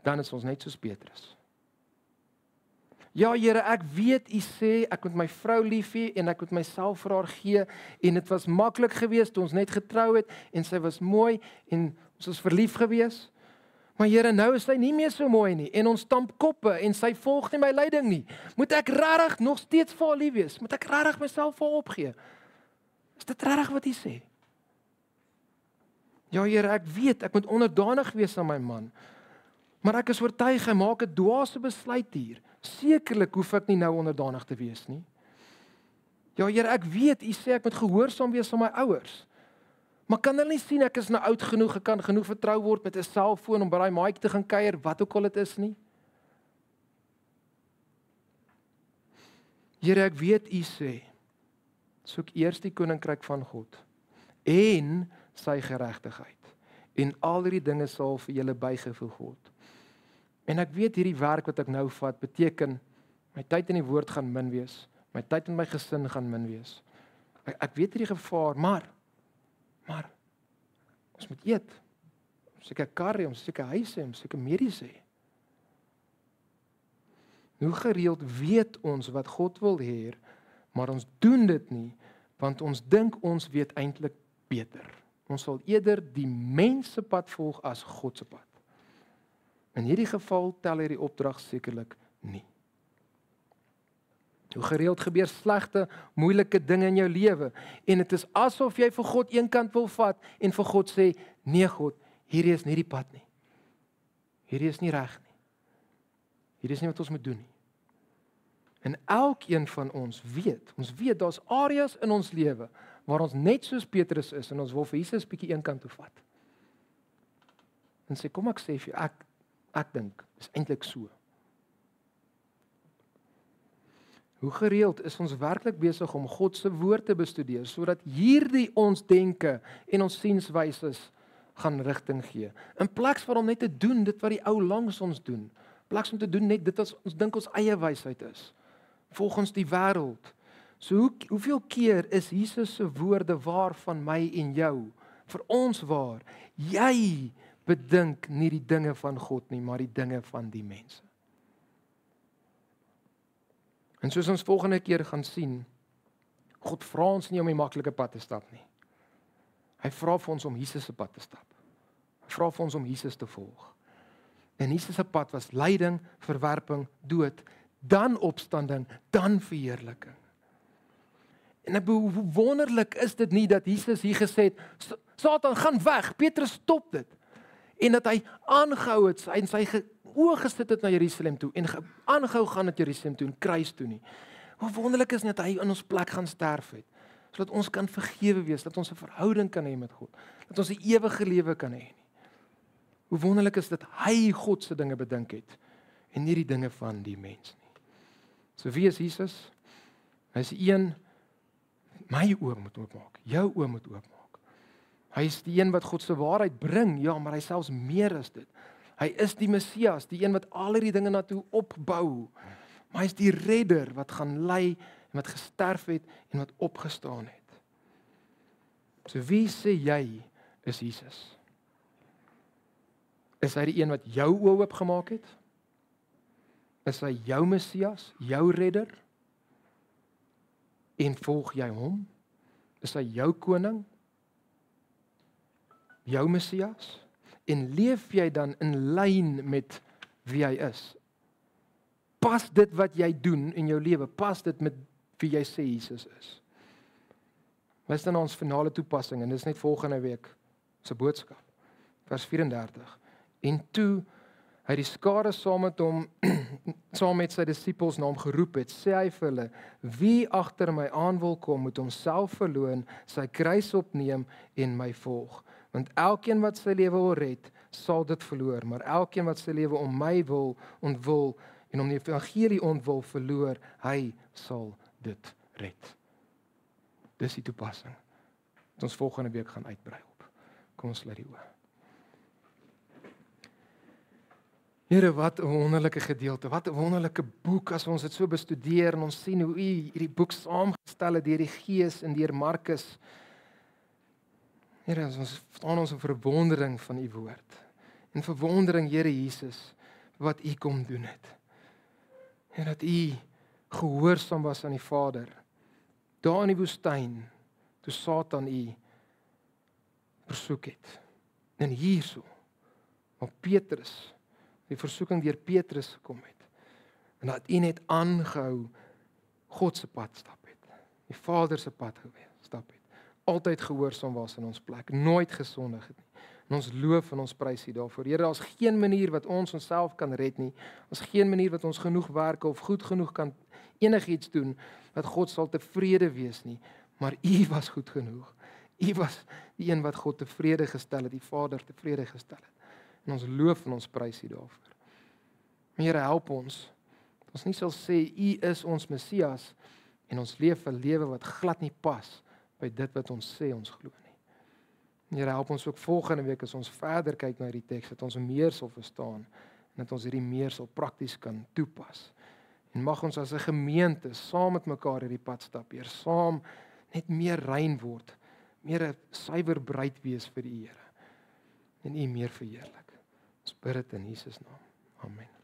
Dan is ons net soos Petrus. Ja, Here, ek weet U sê ek moet my vrou lief hê en ek moet myself vir haar gee en dit was maklik geweest toe ons net getrou het en sy was mooi en ons was verlief geweest. Maar Here, nou is sy nie meer so mooi nie en ons stamp koppe en sy volg nie my leiding nie. Moet ek regtig nog steeds vir haar lief wees? Moet ek regtig myself vir haar opgee? Is dit regtig wat U sê? Ja, Here, ek weet ek moet onderdanig wees aan my man. Maar ek is oortuig hy maak 'n dwaase besluit hier. Sekerlik hoef ek nie nou onderdanig te wees nie. Ja, Here, ek weet U sê ek moet gehoorsaam wees aan my ouers. Maar kan hulle nie sien ek is nou oud genoeg, ek kan genoeg vertrou word met 'n selfoon om by daai maatjie te gaan kuier, wat ook al dit is nie? Here, ek weet U sê soek eers die koninkryk van God en sy geregtigheid en al hierdie dinge sal vir julle bygevoeg word. En ek weet hierdie werk wat ek nou vat beteken my tyd in die woord gaan min wees, my tyd in my gesin gaan min wees. Ek weet hierdie gevaar, maar ons moet eet. seker karre, ons seker huise, ons seker mediese. Hoe gereeld weet ons wat God wil hê, maar ons doen dit nie, want ons dink ons weet eintlik beter. Ons sal eerder die mens se pad volg as God se pad. In hierdie geval tel hy die opdrag sekerlik nie. Hoe gereeld gebeur slegte, moeilike dinge in jou lewe en dit is asof jy vir God eenkant wil vat en vir God sê, nee God, hierdie is nie die pad nie. Hierdie is nie reg nie. Hierdie is nie wat ons moet doen nie. En elkeen van ons weet daar's areas in ons lewe waar ons net soos Petrus is en ons wil vir Jesus bietjie eenkant toe vat. En sê kom ek sê vir jou, ek dink is eintlik so. Hoe gereeld is ons werklik besig om God se woord te bestudeer sodat hierdie ons denke en ons sienswyse gaan rigting gee. In plaas van om net te doen dit wat die ou langs ons doen. In plaas om te doen net dit wat ons dink ons eie wysheid is. Volgens die wêreld. So hoeveel keer is Jesus se woorde waar van my en jou? Vir ons waar. Jy bedink nie die dinge van God nie, maar die dinge van die mense. En soos ons volgende keer gaan sien, God vra ons nie om die maklike pad te stap nie. Hy vra vir ons om Jesus se pad te stap. Hy vra vir ons om Jesus te volg. En Jesus se pad was lyding, verwerping, dood, dan opstanding, dan verheerliking. En hoe wonderlik is dit nie dat Jesus hier gesê het, Satan, gaan weg, Petrus, stop dit. En dat hy aangehou het, en sy oë gesit het na Jerusalem toe, en aangehou gaan na Jerusalem toe, en kruis toe nie. Hoe wonderlik is nie dat hy in ons plek gaan sterf het, sodat ons kan vergewe wees, dat ons 'n verhouding kan hê met God, dat ons 'n ewige lewe kan hê nie. Hoe wonderlik is dat hy God se dinge bedink het, en nie die dinge van die mens nie. So wie is Jesus? Hy is die een, my oë moet oopmaak, jou oë moet oopmaak. Hy is die een wat God se waarheid bring, ja, maar hy selfs meer as dit. Hy is die Messias, die een wat al hierdie dinge na toe opbou. Maar hy is die redder wat gaan ly en wat gesterf het en wat opgestaan het. So wie sê jy is Jesus? Is hy die een wat jou oë oopgemaak het? Is hy jou Messias, jou redder? En volg jy hom? Is hy jou koning? Jou Messias? En leef jy dan in lyn met wie hy is? Pas dit wat jy doen in jou lewe, pas dit met wie jy sê Jesus is? Wat is dan ons finale toepassing? En dis net volgende week se boodskap. Vers 34. En toe hy die skare saam met hom, saam met sy disippels na hom geroep het, sê hy vir hulle, wie agter my aan wil kom, moet homself verloon, sy kruis opneem en my volg. Want elkeen wat sy lewe wil red, sal dit verloor, maar elkeen wat sy lewe om my wil ontwil en om die evangelie ontwil verloor, hy sal dit red. Dis die toepassing wat ons volgende week gaan uitbrei op. Kom ons sluit die oë. Here, wat 'n wonderlike gedeelte, wat 'n wonderlike boek as ons dit so bestudeer en ons sien hoe U hierdie boek saamgestel het deur die Gees en deur Markus. Here, ons staan ons in verwondering van U woord. En verwondering, Here Jesus, wat U kom doen het. En dat U gehoorsaam was aan die Vader. Daar in die woestyn, toe Satan U versoek het. En hierso, waar Petrus, die versoeking deur Petrus gekom het. En dat U net aangehou God se pad stap het. Die Vader se pad stap het. Altyd gehoorsaam was in ons plek, nooit gesondig het nie. En ons loof en ons prys U daarvoor. Here, daar's geen manier wat ons onsself kan red nie. Ons geen manier wat ons genoeg werk of goed genoeg kan enigiets doen dat God sal tevrede wees nie. Maar U was goed genoeg. U was die een wat God tevrede gestel het, die Vader tevrede gestel het. En ons loof en ons prys U daarvoor. Here, help ons. Ons nie sal sê U is ons Messias en ons leef 'n lewe wat glad nie pas by dit wat ons sê ons glo nie. Here, help ons ook volgende week as ons verder kyk na hierdie teks, dat ons meer sal verstaan en dat ons hierdie meer sal prakties kan toepas. En mag ons as 'n gemeente saam met mekaar hierdie pad stap, Heer, saam net meer rein word, meer 'n suiwer bruid wees vir die Here. en U meer verheerlik. Ons bid dit in Jesus naam. Amen.